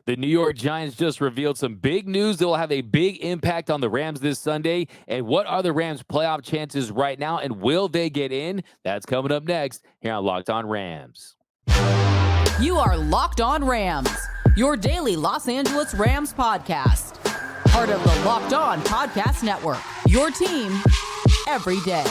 The New York Giants just revealed some big news that will have a big impact on the Rams this Sunday. And what are the Rams' playoff chances right now, and will they get in? That's coming up next here on Locked On Rams. You are Locked On Rams, your daily Los Angeles Rams podcast. Part of the Locked On Podcast Network, your team every day.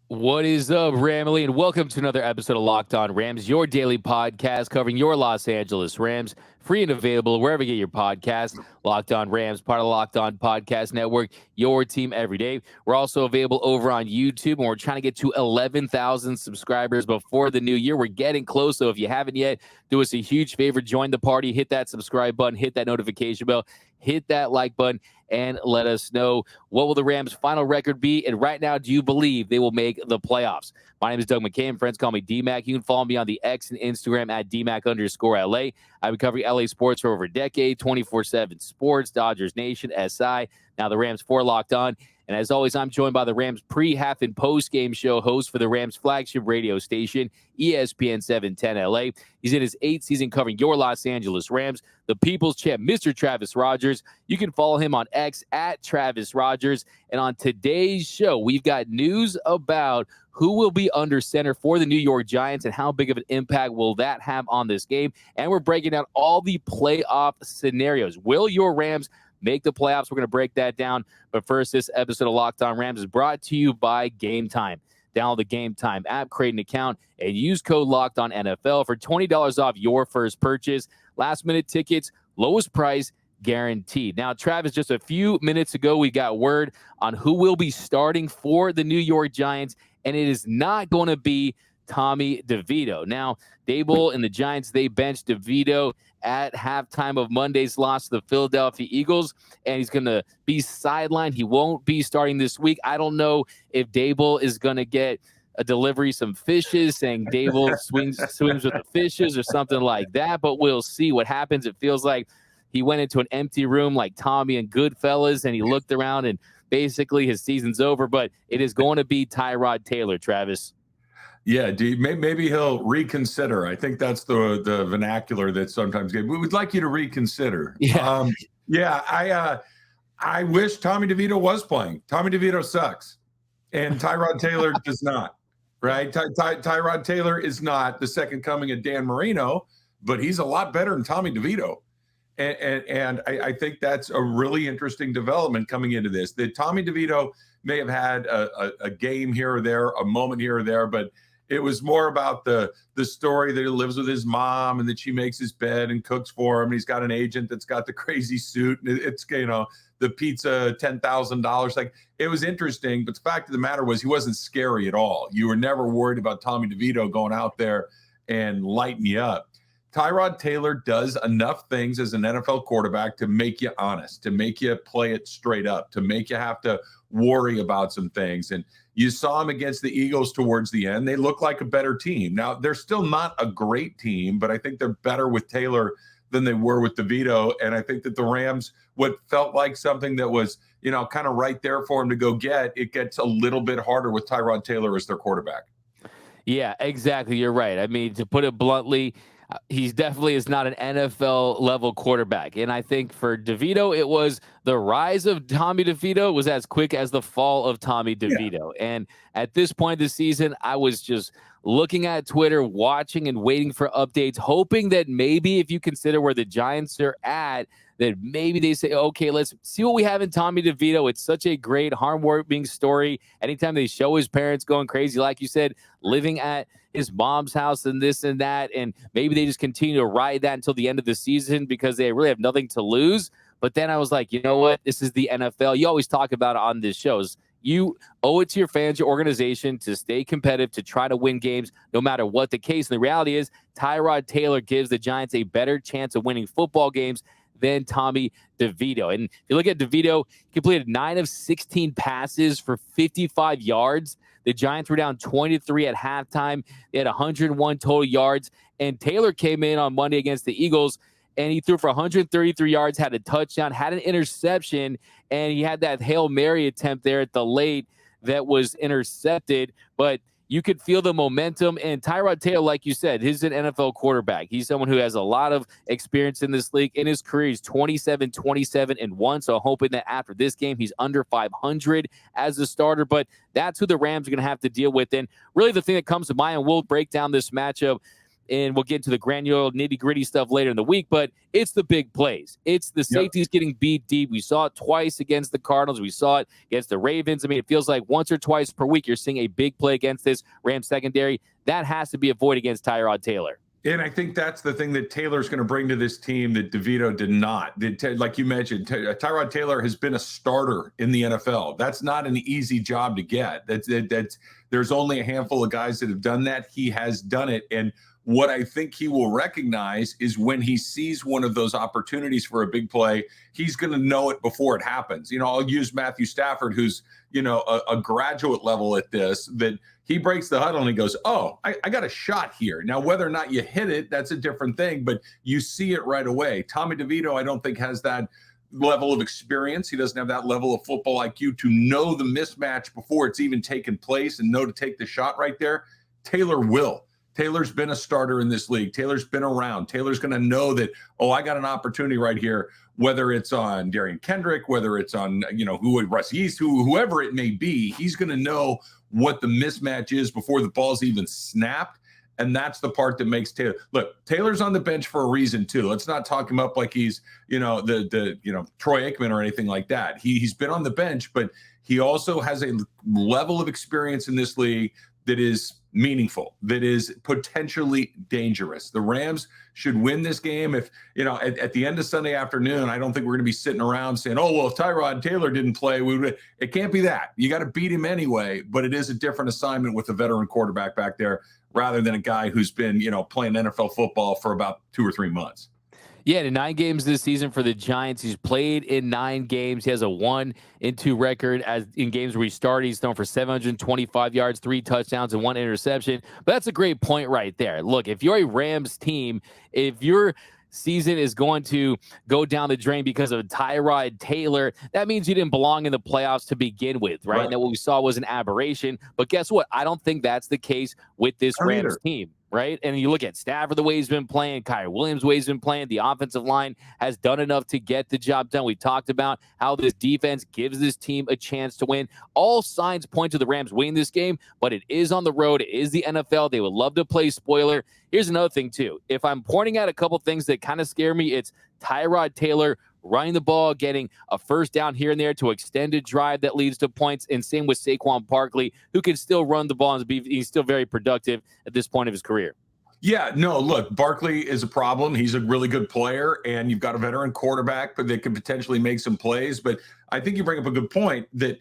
What is up, Ramily, and welcome to another episode of Locked On Rams, your daily podcast covering your Los Angeles Rams, free and available wherever you get your podcast. Locked On Rams, part of the Locked On Podcast Network, your team every day. We're also available over on YouTube, and we're trying to get to 11,000 subscribers before the new year. We're getting close, so if you haven't yet, do us a huge favor, join the party, hit that subscribe button, hit that notification bell, hit that like button, and let us know what will the Rams' final record be. And right now, do you believe they will make the playoffs? My name is Doug McCain. Friends call me DMAC. You can follow me on the X and Instagram at DMAC_LA. I've been covering LA sports for over a decade, 24/7 sports, Dodgers Nation, SI. Now the Rams for Locked On. And as always, I'm joined by the Rams pre, half, and post-game show host for the Rams flagship radio station, ESPN 710 LA. He's in his 8th season covering your Los Angeles Rams, the People's Champ, Mr. Travis Rogers. You can follow him on X at Travis Rogers. And on today's show, we've got news about who will be under center for the New York Giants and how big of an impact will that have on this game. And we're breaking down all the playoff scenarios. Will your Rams make the playoffs? We're going to break that down. But first, this episode of Locked On Rams is brought to you by Gametime. Download the Gametime app, create an account, and use code LOCKEDONNFL for $20 off your first purchase. Last-minute tickets, lowest price guaranteed. Now, Travis, just a few minutes ago, we got word on who will be starting for the New York Giants, and it is not going to be Tommy DeVito. Now, Dable and the Giants, they benched DeVito at halftime of Monday's loss to the Philadelphia Eagles, and he's going to be sidelined. He won't be starting this week. I don't know if Dable is going to get a delivery, some fishes, saying Dable swims with the fishes or something like that, but we'll see what happens. It feels like he went into an empty room like Tommy and Goodfellas, and he looked around, and basically his season's over, but it is going to be Tyrod Taylor, Travis. Yeah, maybe he'll reconsider. I think that's the vernacular that sometimes we would like you to reconsider. Yeah. I wish Tommy DeVito was playing. Tommy DeVito sucks, and Tyrod Taylor does not. Right? Tyrod Taylor is not the second coming of Dan Marino, but he's a lot better than Tommy DeVito. And I think that's a really interesting development coming into this. That Tommy DeVito may have had a game here or there, a moment here or there, but it was more about the story that he lives with his mom and that she makes his bed and cooks for him. And he's got an agent that's got the crazy suit. And it's, the pizza, $10,000. Like, it was interesting. But the fact of the matter was he wasn't scary at all. You were never worried about Tommy DeVito going out there and lighting you up. Tyrod Taylor does enough things as an NFL quarterback to make you honest, to make you play it straight up, to make you have to worry about some things. And you saw him against the Eagles towards the end. They look like a better team. Now, they're still not a great team, but I think they're better with Taylor than they were with DeVito. And I think that the Rams, what felt like something that was, kind of right there for him to go get, it gets a little bit harder with Tyrod Taylor as their quarterback. Yeah, exactly. You're right. I mean, to put it bluntly, he definitely is not an NFL level quarterback. And I think for DeVito, it was the rise of Tommy DeVito was as quick as the fall of Tommy DeVito. Yeah. And at this point of the season, I was just looking at Twitter, watching and waiting for updates, hoping that maybe if you consider where the Giants are at, that maybe they say, okay, let's see what we have in Tommy DeVito. It's such a great, heartwarming story. Anytime they show his parents going crazy, like you said, living at his mom's house and this and that, and maybe they just continue to ride that until the end of the season because they really have nothing to lose. But then I was like, you know what? This is the NFL. You always talk about it on this shows. You owe it to your fans, your organization, to stay competitive, to try to win games no matter what the case. And the reality is Tyrod Taylor gives the Giants a better chance of winning football games than Tommy DeVito. And if you look at DeVito, he completed 9 of 16 passes for 55 yards. The Giants were down 23 at halftime. They had 101 total yards. And Taylor came in on Monday against the Eagles, and he threw for 133 yards, had a touchdown, had an interception, and he had that Hail Mary attempt there at the late that was intercepted. But you could feel the momentum. And Tyrod Taylor, like you said, he's an NFL quarterback. He's someone who has a lot of experience in this league. In his career, he's 27-27-1. So hoping that after this game, he's under 500 as a starter. But that's who the Rams are going to have to deal with. And really the thing that comes to mind, and we'll break down this matchup, and we'll get into the granular nitty-gritty stuff later in the week, but it's the big plays. It's the safeties getting beat deep. We saw it twice against the Cardinals. We saw it against the Ravens. I mean, it feels like once or twice per week you're seeing a big play against this Rams secondary. That has to be avoided against Tyrod Taylor. And I think that's the thing that Taylor's going to bring to this team that DeVito did not. Like you mentioned, Tyrod Taylor has been a starter in the NFL. That's not an easy job to get. There's only a handful of guys that have done that. He has done it. And what I think he will recognize is when he sees one of those opportunities for a big play, he's going to know it before it happens. I'll use Matthew Stafford, who's, a graduate level at this, that he breaks the huddle and he goes, oh, I got a shot here. Now, whether or not you hit it, that's a different thing, but you see it right away. Tommy DeVito, I don't think has that level of experience. He doesn't have that level of football IQ to know the mismatch before it's even taken place and know to take the shot right there. Taylor will. Taylor's been a starter in this league. Taylor's been around. Taylor's going to know that, I got an opportunity right here, whether it's on Darian Kendrick, whether it's on, Russ Yeast, whoever it may be. He's going to know what the mismatch is before the ball's even snapped. And that's the part that makes Taylor. Look, Taylor's on the bench for a reason too. Let's not talk him up like he's, Troy Aikman or anything like that. He's been on the bench, but he also has a level of experience in this league that is meaningful, that is potentially dangerous. The Rams should win this game. If, at the end of Sunday afternoon, I don't think we're going to be sitting around saying, if Tyrod Taylor didn't play, it can't be that. You got to beat him anyway, but it is a different assignment with a veteran quarterback back there rather than a guy who's been, playing NFL football for about 2 or 3 months. Yeah, in 9 games this season for the Giants. He's played in 9 games. He has a 1-2 record as in games where he started. He's thrown for 725 yards, 3 touchdowns, and 1 interception. But that's a great point right there. Look, if you're a Rams team, if your season is going to go down the drain because of Tyrod Taylor, that means you didn't belong in the playoffs to begin with, right? And that what we saw was an aberration. But guess what? I don't think that's the case with this Rams team. Right. And you look at Stafford, the way he's been playing, Kyrie Williams, the way he's been playing, the offensive line has done enough to get the job done. We talked about how this defense gives this team a chance to win. All signs point to the Rams winning this game, but it is on the road. It is the NFL. They would love to play spoiler. Here's another thing, too. If I'm pointing out a couple things that kind of scare me, it's Tyrod Taylor running the ball, getting a first down here and there to extend a drive that leads to points, and same with Saquon Barkley, who can still run the ball and he's still very productive at this point of his career. Yeah, no, look, Barkley is a problem. He's a really good player, and you've got a veteran quarterback, but they could potentially make some plays. But I think you bring up a good point that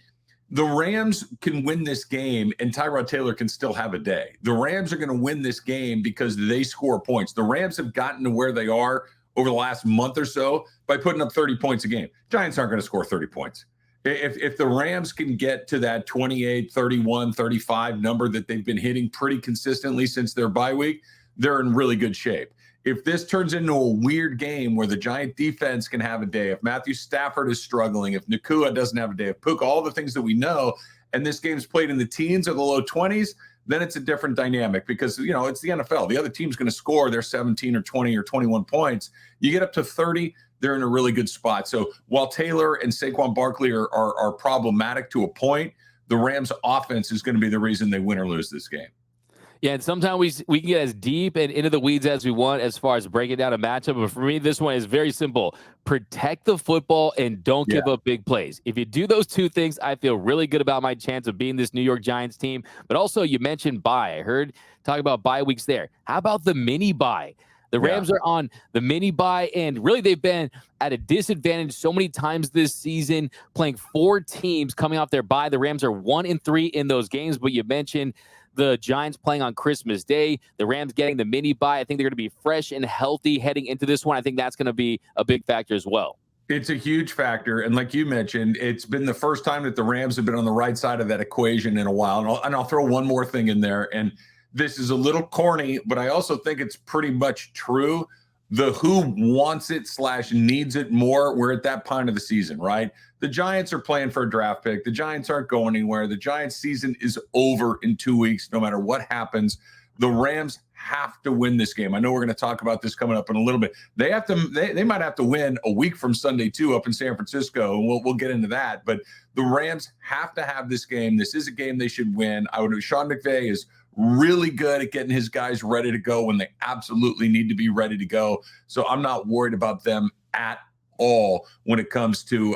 the Rams can win this game, and Tyrod Taylor can still have a day. The Rams are going to win this game because they score points. The Rams have gotten to where they are over the last month or so by putting up 30 points a game. Giants aren't going to score 30 points. If the Rams can get to that 28, 31, 35 number that they've been hitting pretty consistently since their bye week, they're in really good shape. If this turns into a weird game where the Giant defense can have a day, if Matthew Stafford is struggling, if Nakua doesn't have a day, if Puka, all the things that we know, and this game's played in the teens or the low 20s, then it's a different dynamic because, it's the NFL. The other team's going to score their 17 or 20 or 21 points. You get up to 30, they're in a really good spot. So while Taylor and Saquon Barkley are problematic to a point, the Rams offense is going to be the reason they win or lose this game. Yeah, and sometimes we can get as deep and into the weeds as we want as far as breaking down a matchup. But for me, this one is very simple. Protect the football and don't give up big plays. If you do those 2 things, I feel really good about my chance of beating this New York Giants team. But also, you mentioned bye. I heard talk about bye weeks there. How about the mini bye? The Rams are on the mini bye, and really they've been at a disadvantage so many times this season, playing 4 teams coming off their bye. The Rams are 1-3 in those games, but you mentioned the Giants playing on Christmas Day, the Rams getting the mini bye. I think they're going to be fresh and healthy heading into this one. I think that's going to be a big factor as well. It's a huge factor. And like you mentioned, it's been the first time that the Rams have been on the right side of that equation in a while. And I'll throw one more thing in there. And this is a little corny, but I also think it's pretty much true. The who wants it / needs it more, we're at that point of the season, right? The Giants are playing for a draft pick. The Giants aren't going anywhere. The Giants season is over in 2 weeks, no matter what happens. The Rams have to win this game. I know we're going to talk about this coming up in a little bit. They have to. They might have to win a week from Sunday too, up in San Francisco, and we'll get into that. But the Rams have to have this game. This is a game they should win. Sean McVay is really good at getting his guys ready to go when they absolutely need to be ready to go. So I'm not worried about them at all when it comes to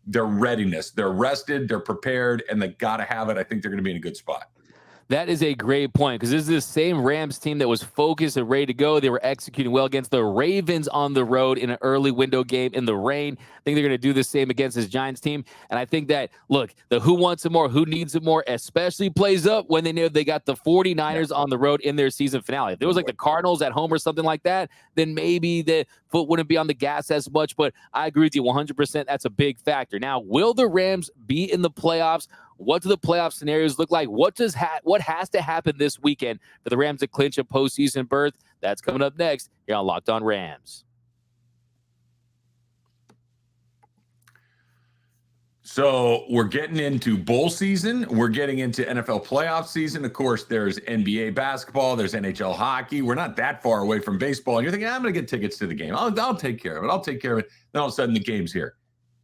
their readiness. They're rested, they're prepared, and they got to have it. I think they're going to be in a good spot. That is a great point, because this is the same Rams team that was focused and ready to go. They were executing well against the Ravens on the road in an early window game in the rain. I think they're going to do the same against this Giants team. And I think that, look, the who wants it more, who needs it more, especially plays up when they know they got the 49ers on the road in their season finale. If it was like the Cardinals at home or something like that, then maybe the foot wouldn't be on the gas as much. But I agree with you 100%. That's a big factor. Now, will the Rams be in the playoffs? What do the playoff scenarios look like? What has to happen this weekend for the Rams to clinch a postseason berth? That's coming up next here on Locked On Rams. So we're getting into bowl season. We're getting into NFL playoff season. Of course, there's NBA basketball. There's NHL hockey. We're not that far away from baseball. And you're thinking, I'm going to get tickets to the game. I'll take care of it. Then all of a sudden, the game's here.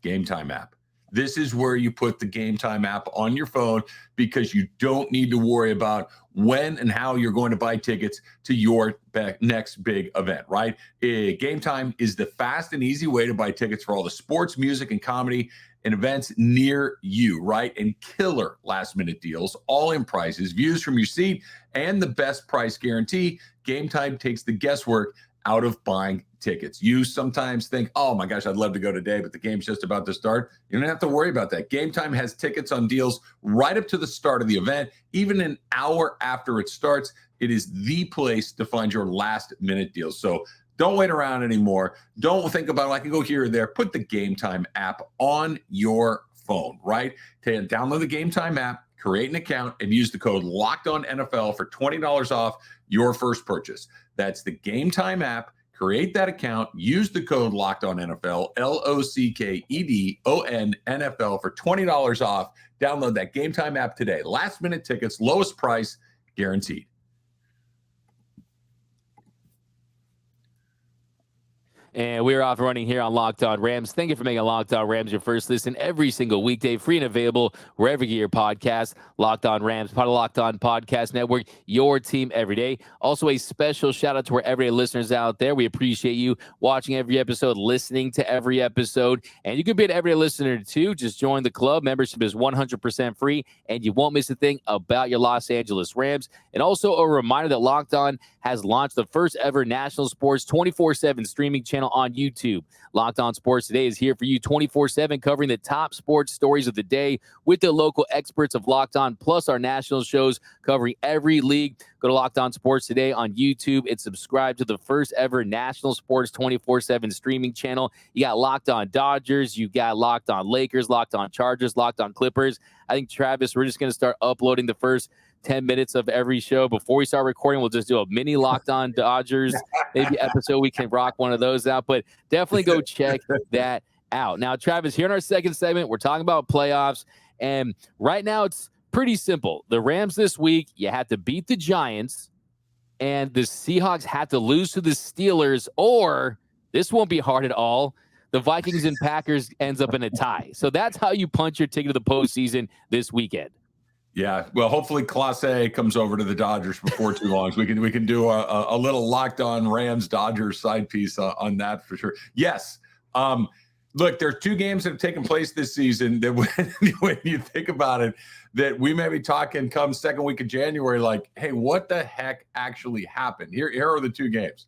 Gametime app. This is where you put the Gametime app on your phone, because you don't need to worry about when and how you're going to buy tickets to your next big event, right? Gametime is the fast and easy way to buy tickets for all the sports, music, and comedy and events near you, right? And killer last-minute deals, all-in prices, views from your seat, and the best price guarantee. Gametime takes the guesswork out of buying tickets. You sometimes think, oh my gosh, I'd love to go today, but the game's just about to start. You don't have to worry about that. Gametime has tickets on deals right up to the start of the event, even an hour after it starts. It is the place to find your last minute deals. So don't wait around anymore. Don't think about, I can go here or there. Put the Gametime app on your phone, right? Download the Gametime app, create an account, and use the code LOCKEDONNFL for $20 off your first purchase. That's the Gametime app. Create that account. Use the code LOCKEDONNFL, LOCKEDON NFL for $20 off. Download that Gametime app today. Last minute tickets, lowest price, guaranteed. And we're off and running here on Locked On Rams. Thank you for making Locked On Rams your first listen every single weekday, free and available wherever you get your podcast. Locked On Rams, part of Locked On Podcast Network, your team every day. Also, a special shout out to our everyday listeners out there. We appreciate you watching every episode, listening to every episode. And you can be an everyday listener too. Just join the club. Membership is 100% free, and you won't miss a thing about your Los Angeles Rams. And also a reminder that Locked On has launched the first ever national sports 24/7 streaming channel on YouTube. Locked On Sports Today is here for you 24/7, covering the top sports stories of the day with the local experts of Locked On, plus our national shows covering every league. Go to Locked On Sports Today on YouTube and subscribe to the first ever national sports 24/7 streaming channel. You got Locked On Dodgers, you got Locked On Lakers, Locked On Chargers, Locked On Clippers. I think, Travis, we're just going to start uploading the first 10 minutes of every show. Before we start recording, we'll just do a mini Locked On Dodgers maybe episode. We can rock one of those out, but definitely go check that out. Now, Travis, here in our second segment, we're talking about playoffs, and right now it's pretty simple. The Rams this week, you have to beat the Giants, and the Seahawks have to lose to the Steelers, or this won't be hard at all. The Vikings and Packers ends up in a tie. So that's how you punch your ticket to the postseason this weekend. Yeah, well, hopefully Clase comes over to the Dodgers before too long. So we can do a little Locked On Rams Dodgers side piece on that for sure. Yes. Look, there's two games that have taken place this season that when you think about it, that we may be talking come second week of January, like, hey, what the heck actually happened? Here are the two games.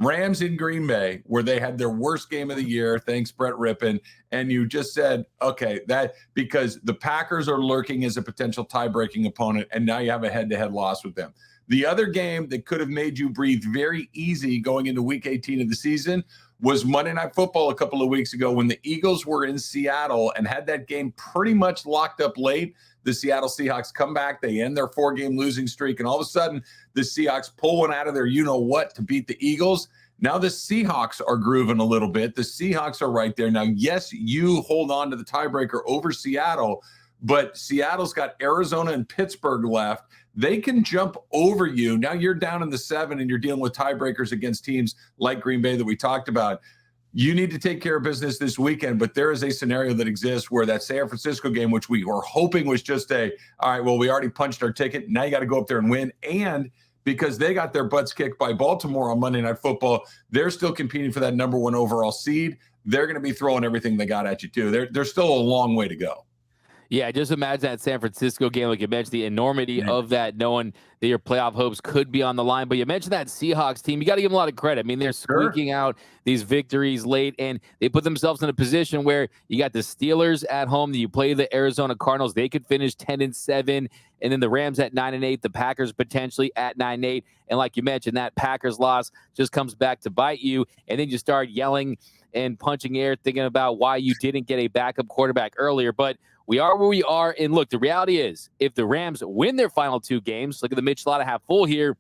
Rams in Green Bay, where they had their worst game of the year, thanks Brett Rippon, and you just said, okay, that because the Packers are lurking as a potential tie-breaking opponent, and now you have a head-to-head loss with them. The other game that could have made you breathe very easy going into week 18 of the season was Monday Night Football a couple of weeks ago when the Eagles were in Seattle and had that game pretty much locked up late. The Seattle Seahawks come back, they end their 4-game losing streak, and all of a sudden the Seahawks pull one out of their you-know-what to beat the Eagles. Now the Seahawks are grooving a little bit. The Seahawks are right there. Now, yes, you hold on to the tiebreaker over Seattle, but Seattle's got Arizona and Pittsburgh left. They can jump over you. Now you're down in the 7 and you're dealing with tiebreakers against teams like Green Bay that we talked about. You need to take care of business this weekend, but there is a scenario that exists where that San Francisco game, which we were hoping was just all right, well, we already punched our ticket. Now you got to go up there and win. And because they got their butts kicked by Baltimore on Monday Night Football, they're still competing for that number 1 overall seed. They're going to be throwing everything they got at you too. There's still a long way to go. Yeah, just imagine that San Francisco game, like you mentioned, the enormity of that, knowing that your playoff hopes could be on the line. But you mentioned that Seahawks team. You got to give them a lot of credit. I mean, they're squeaking out these victories late, and they put themselves in a position where you got the Steelers at home, that you play the Arizona Cardinals. They could finish 10-7, and then the Rams at 9-8, the Packers potentially at 9-8. And like you mentioned, that Packers loss just comes back to bite you, and then you start yelling and punching air, thinking about why you didn't get a backup quarterback earlier. But we are where we are. And look, the reality is, if the Rams win their final 2 games, look at the Mitch Lotta half full here,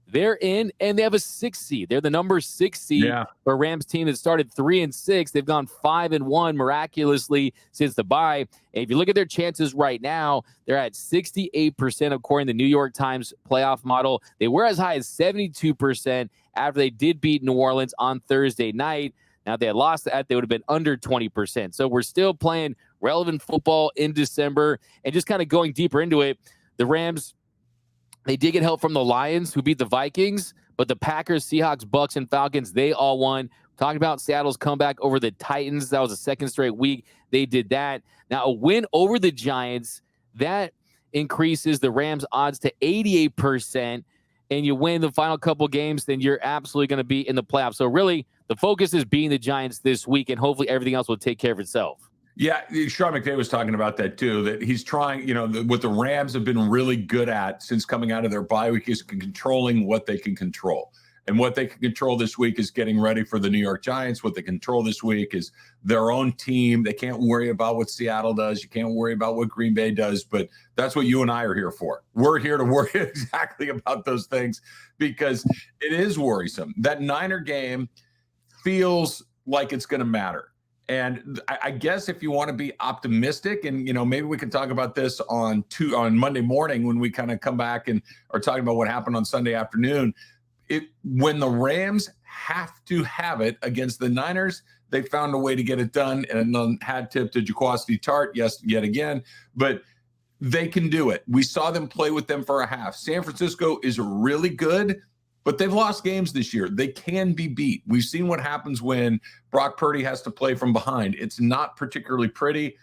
they're in and they have a 6 seed. They're the number 6 seed for a Rams team that started 3-6. They've gone 5-1 miraculously since the bye. And if you look at their chances right now, they're at 68% according to the New York Times playoff model. They were as high as 72% after they did beat New Orleans on Thursday night. Now, if they had lost that, they would have been under 20%. So we're still playing relevant football in December. And just kind of going deeper into it, the Rams, they did get help from the Lions, who beat the Vikings, but the Packers, Seahawks, Bucks, and Falcons, they all won. Talking about Seattle's comeback over the Titans, that was the 2nd straight week they did that. Now, a win over the Giants, that increases the Rams' odds to 88%. And you win the final couple games, then you're absolutely going to be in the playoffs. So really, the focus is beating the Giants this week, and hopefully everything else will take care of itself. Yeah, Sean McVay was talking about that too, that he's trying, what the Rams have been really good at since coming out of their bye week is controlling what they can control. And what they can control this week is getting ready for the New York Giants. What they control this week is their own team. They can't worry about what Seattle does. You can't worry about what Green Bay does, but that's what you and I are here for. We're here to worry exactly about those things because it is worrisome. That Niner game feels like it's going to matter. And I guess if you want to be optimistic, and maybe we can talk about this on Monday morning when we kind of come back and are talking about what happened on Sunday afternoon. When the Rams have to have it against the Niners, they found a way to get it done, and then hat tip to Jaquasti Tart, yet again, but they can do it. We saw them play with them for a half. San Francisco is really good, but they've lost games this year. They can be beat. We've seen what happens when Brock Purdy has to play from behind. It's not particularly pretty.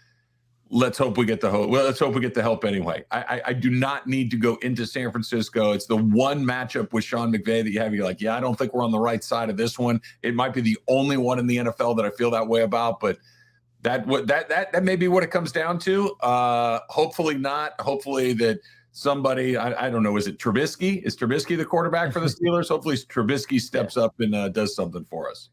Let's hope we get the help. Well, let's hope we get the help anyway. I do not need to go into San Francisco. It's the one matchup with Sean McVay that you have. You're like, yeah, I don't think we're on the right side of this one. It might be the only one in the NFL that I feel that way about, but that may be what it comes down to. Hopefully not. Hopefully that somebody, I don't know, is it Trubisky? Is Trubisky the quarterback for the Steelers? Hopefully Trubisky steps up and does something for us.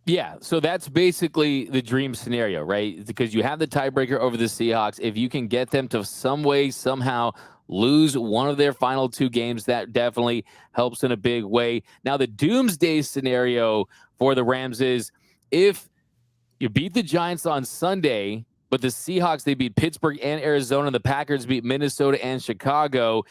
Yeah, so that's basically the dream scenario, right? Because you have the tiebreaker over the Seahawks. If you can get them to some way, somehow lose one of their final 2 games, that definitely helps in a big way. Now, the doomsday scenario for the Rams is if you beat the Giants on Sunday, but the Seahawks, they beat Pittsburgh and Arizona. The Packers beat Minnesota and Chicago.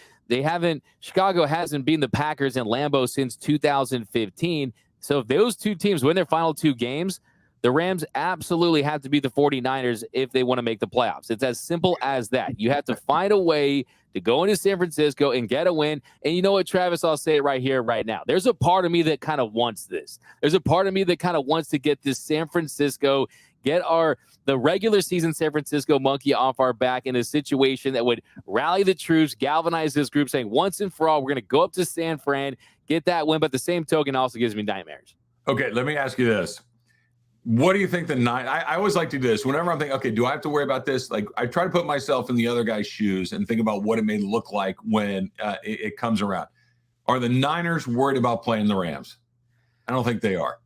Chicago hasn't beaten the Packers in Lambeau since 2015. So if those 2 teams win their final 2 games, the Rams absolutely have to beat the 49ers if they want to make the playoffs. It's as simple as that. You have to find a way to go into San Francisco and get a win. And you know what, Travis, I'll say it right here, right now. There's a part of me that kind of wants this. There's a part of me that kind of wants to get this San Francisco, get the regular season San Francisco monkey off our back in a situation that would rally the troops, galvanize this group, saying once and for all, we're going to go up to San Fran, get that win, but the same token also gives me nightmares. Okay, let me ask you this. What do you think I always like to do this. Whenever I'm thinking, okay, do I have to worry about this? Like, I try to put myself in the other guy's shoes and think about what it may look like when it comes around. Are the Niners worried about playing the Rams? I don't think they are.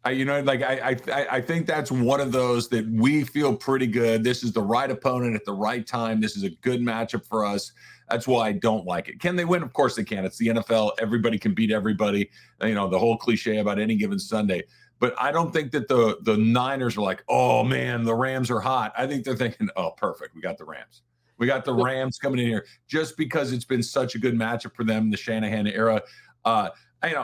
I think that's one of those that we feel pretty good. This is the right opponent at the right time. This is a good matchup for us. That's why I don't like it. Can they win? Of course they can. It's the NFL. Everybody can beat everybody. You know, the whole cliche about any given Sunday. But I don't think that the Niners are like, oh, man, the Rams are hot. I think they're thinking, oh, perfect. We got the Rams. We got the Rams coming in here just because it's been such a good matchup for them, the Shanahan era.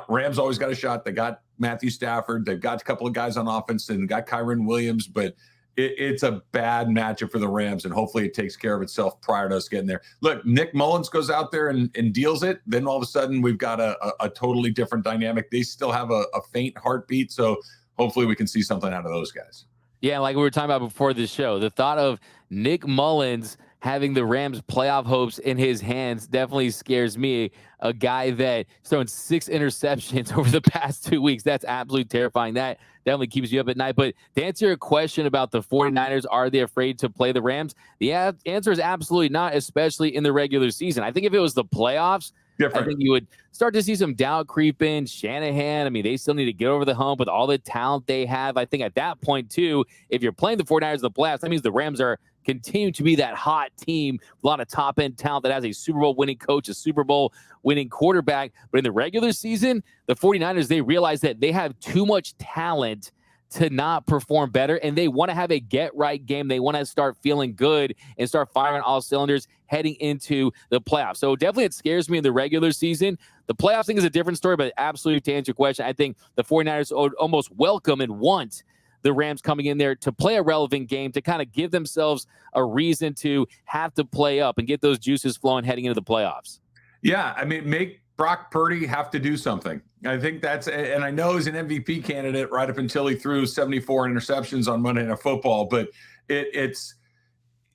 Rams always got a shot. They got Matthew Stafford. They've got a couple of guys on offense and got Kyren Williams, but it's a bad matchup for the Rams, and hopefully it takes care of itself prior to us getting there. Look, Nick Mullins goes out there and deals it. Then all of a sudden we've got a totally different dynamic. They still have a faint heartbeat, so hopefully we can see something out of those guys. Yeah, like we were talking about before this show, the thought of Nick Mullins having the Rams playoff hopes in his hands definitely scares me. A guy that throwing 6 interceptions over the past 2 weeks. That's absolutely terrifying. That definitely keeps you up at night. But to answer your question about the 49ers, are they afraid to play the Rams? The answer is absolutely not, especially in the regular season. I think if it was the playoffs, different. I think you would start to see some doubt creep in. Shanahan, I mean, they still need to get over the hump with all the talent they have. I think at that point, too, if you're playing the 49ers in the playoffs, that means the Rams are continue to be that hot team, a lot of top-end talent that has a Super Bowl winning coach, a Super Bowl winning quarterback. But in the regular season, the 49ers, they realize that they have too much talent to not perform better, and they want to have a get-right game. They want to start feeling good and start firing all cylinders heading into the playoffs. So definitely it scares me in the regular season. The playoffs thing is a different story, but absolutely to answer your question, I think the 49ers almost welcome and want the Rams coming in there to play a relevant game, to kind of give themselves a reason to have to play up and get those juices flowing heading into the playoffs. Yeah, I mean, make Brock Purdy have to do something. I think and I know he's an MVP candidate right up until he threw 74 interceptions on Monday Night Football, but it's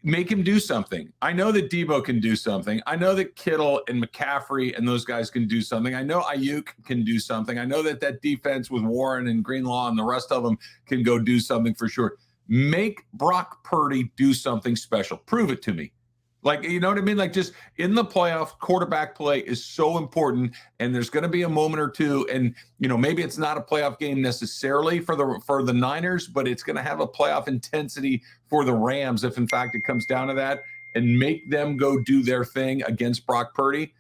make him do something. I know that Debo can do something. I know that Kittle and McCaffrey and those guys can do something. I know Ayuk can do something. I know that defense with Warren and Greenlaw and the rest of them can go do something for sure. Make Brock Purdy do something special. Prove it to me. Like, you know what I mean? Like, just in the playoff, quarterback play is so important, and there's going to be a moment or two, and, you know, maybe it's not a playoff game necessarily for the Niners, but it's going to have a playoff intensity for the Rams if, in fact, it comes down to that, and make them go do their thing against Brock Purdy.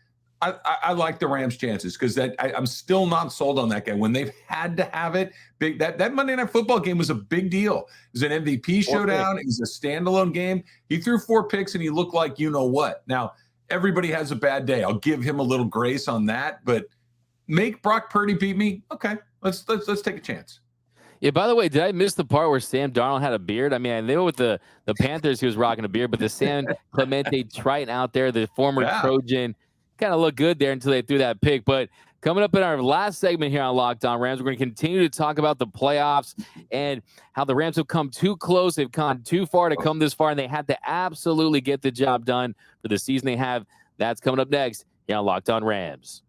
I like the Rams' chances because I'm still not sold on that guy. When they've had to have it, big that Monday Night Football game was a big deal. It was an MVP showdown. It was a standalone game. He threw 4 picks and he looked like you know what. Now, everybody has a bad day. I'll give him a little grace on that, but make Brock Purdy beat me. Okay, let's take a chance. Yeah, by the way, did I miss the part where Sam Darnold had a beard? I mean, I knew with the Panthers he was rocking a beard, but the San Clemente Triton out there, the former Trojan, kind of looked good there until they threw that pick. But coming up in our last segment here on Locked On Rams, we're going to continue to talk about the playoffs and how the Rams have come too close. They've gone too far to come this far, and they had to absolutely get the job done for the season they have. That's coming up next here on Locked On Rams.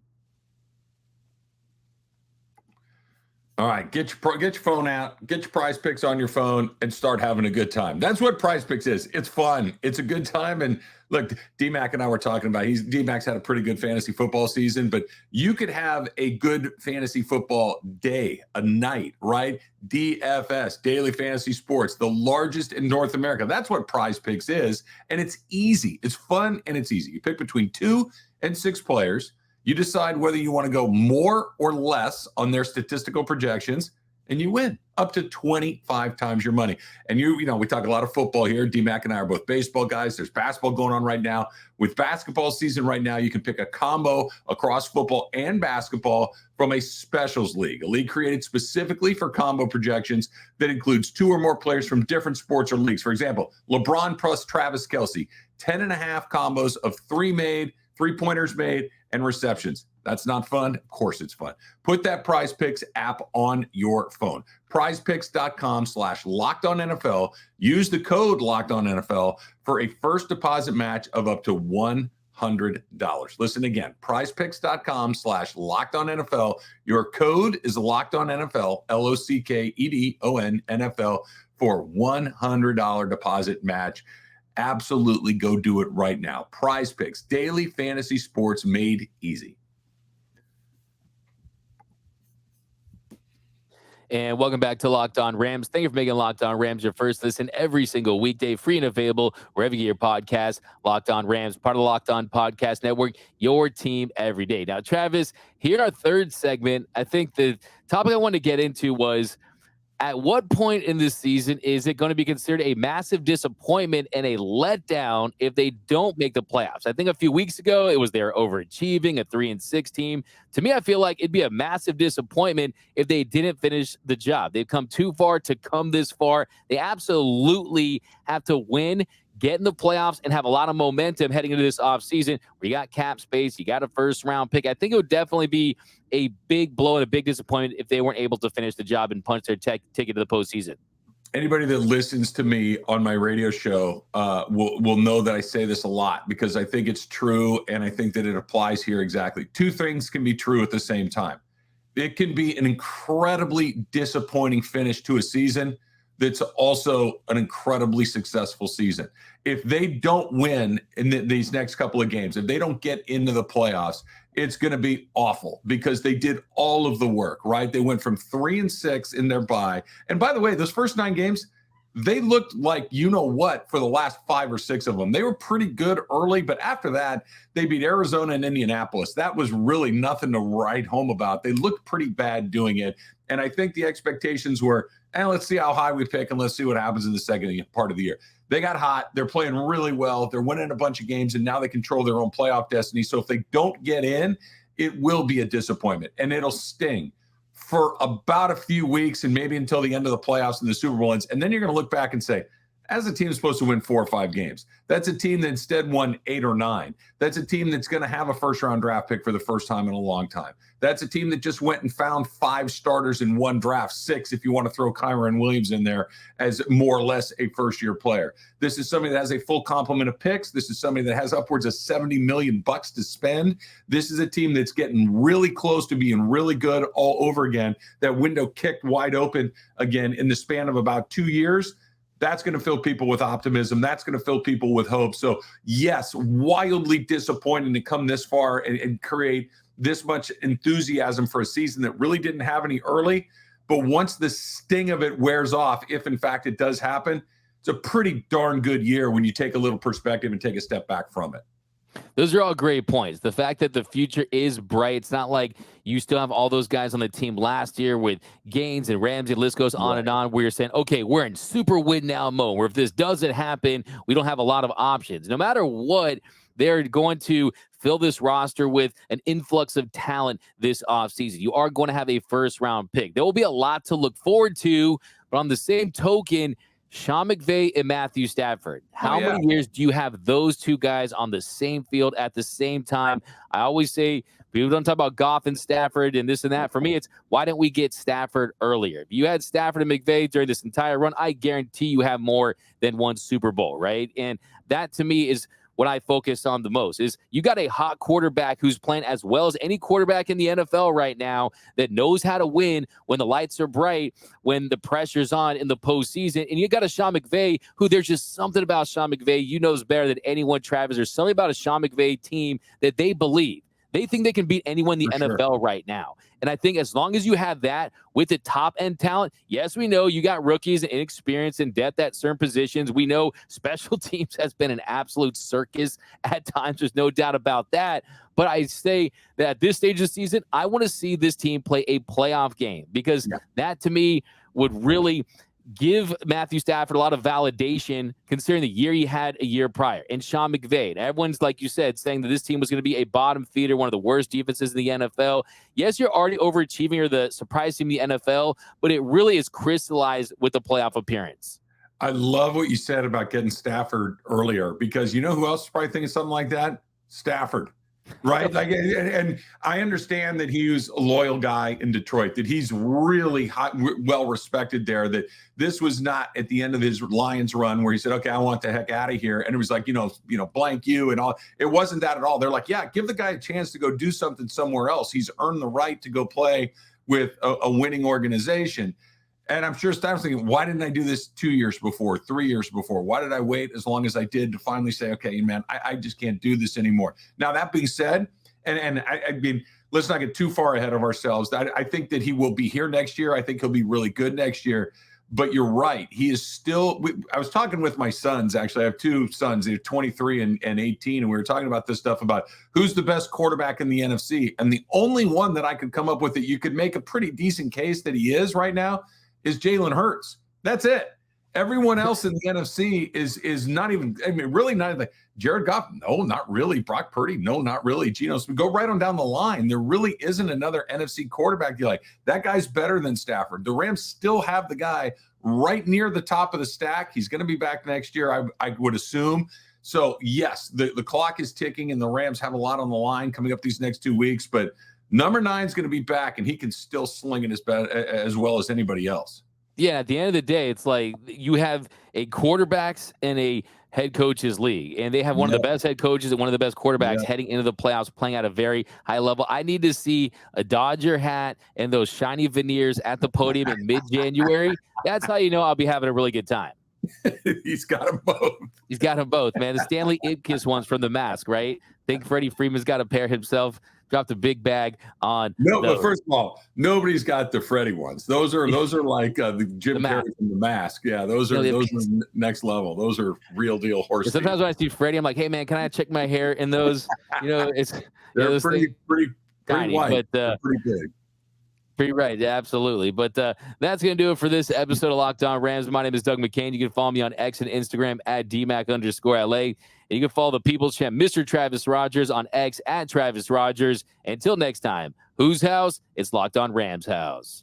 All right, get your phone out, get your PrizePicks on your phone, and start having a good time. That's what PrizePicks is. It's fun. It's a good time. And look, D-Mac and I were talking about, D-Mac's had a pretty good fantasy football season, but you could have a good fantasy football day, a night, right? DFS, Daily Fantasy Sports, the largest in North America. That's what PrizePicks is. And it's easy. It's fun and it's easy. You pick between 2 and 6 players. You decide whether you want to go more or less on their statistical projections, and you win up to 25 times your money. And you know, we talk a lot of football here. D-Mac and I are both baseball guys. There's basketball going on right now. With basketball season right now, you can pick a combo across football and basketball from a specials league, a league created specifically for combo projections that includes 2 or more players from different sports or leagues. For example, LeBron plus Travis Kelce, 10.5 combos of 3-pointers made, and receptions. That's not fun? Of course it's fun. Put that PrizePicks app on your phone. PrizePicks.com/LockedOnNFL. Use the code LockedOnNFL for a first deposit match of up to $100. Listen again, PrizePicks.com/LockedOnNFL. Your code is LockedOnNFL, LOCKEDON NFL, for $100 deposit match. Absolutely go do it right now. PrizePicks, daily fantasy sports made easy. And welcome back to Locked On Rams. Thank you for making Locked On Rams your first listen every single weekday, free and available wherever you get your podcast. Locked On Rams, part of the Locked On Podcast Network, your team every day. Now, Travis, here our third segment. I think the topic I wanted to get into was, at what point in this season is it going to be considered a massive disappointment and a letdown if they don't make the playoffs? I think a few weeks ago it was they're overachieving, a 3-6 team. To me, I feel like it'd be a massive disappointment if they didn't finish the job. They've come too far to come this far. They absolutely have to win, get in the playoffs, and have a lot of momentum heading into this offseason where you got cap space, you got a first-round pick. I think it would definitely be a big blow and a big disappointment if they weren't able to finish the job and punch their ticket to the postseason. Anybody that listens to me on my radio show will know that I say this a lot because I think it's true, and I think that it applies here exactly. Two things can be true at the same time. It can be an incredibly disappointing finish to a season that's also an incredibly successful season. If they don't win in these next couple of games, if they don't get into the playoffs, it's going to be awful because they did all of the work, right? They went from 3-6 in their bye. And by the way, those first 9 games, they looked like you-know-what for the last 5 or 6 of them. They were pretty good early, but after that, they beat Arizona and Indianapolis. That was really nothing to write home about. They looked pretty bad doing it. And I think the expectations were, let's see how high we pick and let's see what happens in the second part of the year. They got hot. They're playing really well. They're winning a bunch of games, and now they control their own playoff destiny. So if they don't get in, it will be a disappointment, and it'll sting for about a few weeks and maybe until the end of the playoffs and the Super Bowl ends. And then you're going to look back and say, as a team is supposed to win 4 or 5 games. That's a team that instead won 8 or 9. That's a team that's going to have a first-round draft pick for the first time in a long time. That's a team that just went and found 5 starters in one draft, 6 if you want to throw Kyron Williams in there as more or less a first-year player. This is somebody that has a full complement of picks. This is somebody that has upwards of $70 million to spend. This is a team that's getting really close to being really good all over again. That window kicked wide open again in the span of about 2 years. That's going to fill people with optimism. That's going to fill people with hope. So, yes, wildly disappointing to come this far and create this much enthusiasm for a season that really didn't have any early. But once the sting of it wears off, if in fact it does happen, it's a pretty darn good year when you take a little perspective and take a step back from it. Those are all great points. The fact that the future is bright. It's not like you still have all those guys on the team last year with Gaines and Ramsey. List goes on and on, where you're saying, okay, we're in super win now mode, where if this doesn't happen, we don't have a lot of options. No matter what, they're going to fill this roster with an influx of talent this offseason. You are going to have a first-round pick. There will be a lot to look forward to, but on the same token, Sean McVay and Matthew Stafford. How many years do you have those two guys on the same field at the same time? I always say, people don't talk about Goff and Stafford and this and that. For me, it's why didn't we get Stafford earlier? If you had Stafford and McVay during this entire run, I guarantee you have more than one Super Bowl, right? And that to me is what I focus on the most. Is you got a hot quarterback who's playing as well as any quarterback in the NFL right now that knows how to win when the lights are bright, when the pressure's on in the postseason. And you got a Sean McVay who, there's just something about Sean McVay, you knows better than anyone, Travis. There's something about a Sean McVay team that they believe. They think they can beat anyone in the NFL right now. And I think as long as you have that with the top-end talent, yes, we know you got rookies and inexperience and depth at certain positions. We know special teams has been an absolute circus at times. There's no doubt about that. But I say that at this stage of the season, I want to see this team play a playoff game because that, to me, would really give Matthew Stafford a lot of validation considering the year he had a year prior. And Sean McVay, everyone's, like you said, saying that this team was going to be a bottom feeder, one of the worst defenses in the NFL. Yes, you're already overachieving or the surprise team in the NFL, but it really is crystallized with the playoff appearance. I love what you said about getting Stafford earlier because you know who else is probably thinking something like that? Stafford. Right. Like, and I understand that he was a loyal guy in Detroit, that he's really well respected there, that this was not at the end of his Lions run where he said, okay, I want the heck out of here. And it was like, blank you and all. It wasn't that at all. They're like, yeah, give the guy a chance to go do something somewhere else. He's earned the right to go play with a winning organization. And I'm sure Stafford's thinking, why didn't I do this 2 years before, 3 years before? Why did I wait as long as I did to finally say, okay, man, I just can't do this anymore. Now, that being said, and I mean, let's not get too far ahead of ourselves. I think that he will be here next year. I think he'll be really good next year. But you're right. He is still I was talking with my sons, actually. I have two sons. They're 23 and 18. And we were talking about this stuff about who's the best quarterback in the NFC. And the only one that I could come up with that you could make a pretty decent case that he is right now is Jalen Hurts. That's it. Everyone else in the NFC is not even, I mean, really not like Jared Goff. No, not really. Brock Purdy. No, not really. Geno Smith. Go right on down the line. There really isn't another NFC quarterback you like. That guy's better than Stafford. The Rams still have the guy right near the top of the stack. He's going to be back next year, I would assume. So, yes, the clock is ticking, and the Rams have a lot on the line coming up these next 2 weeks. But number 9 is going to be back, and he can still sling it as well as anybody else. Yeah, at the end of the day, it's like you have a quarterbacks and a head coaches league, and they have one of the best head coaches and one of the best quarterbacks heading into the playoffs, playing at a very high level. I need to see a Dodger hat and those shiny veneers at the podium in mid-January. That's how you know I'll be having a really good time. He's got them both. He's got them both, man. The Stanley Ipkiss ones from The Mask, right? I think Freddie Freeman's got a pair himself. Dropped a big bag on. No, but first of all, nobody's got the Freddie ones. Those are like the Jim Carrey from The Mask. Yeah, those are next level. Those are real deal horse. Sometimes when I see Freddie, I'm like, hey man, can I check my hair in those? They're pretty tiny, white, but pretty big. Pretty right, yeah, absolutely. But that's going to do it for this episode of Locked On Rams. My name is Doug McCain. You can follow me on X and Instagram at DMAC_LA. And you can follow the People's Champ, Mr. Travis Rogers, on X at Travis Rogers. Until next time, whose house? It's Locked On Rams house.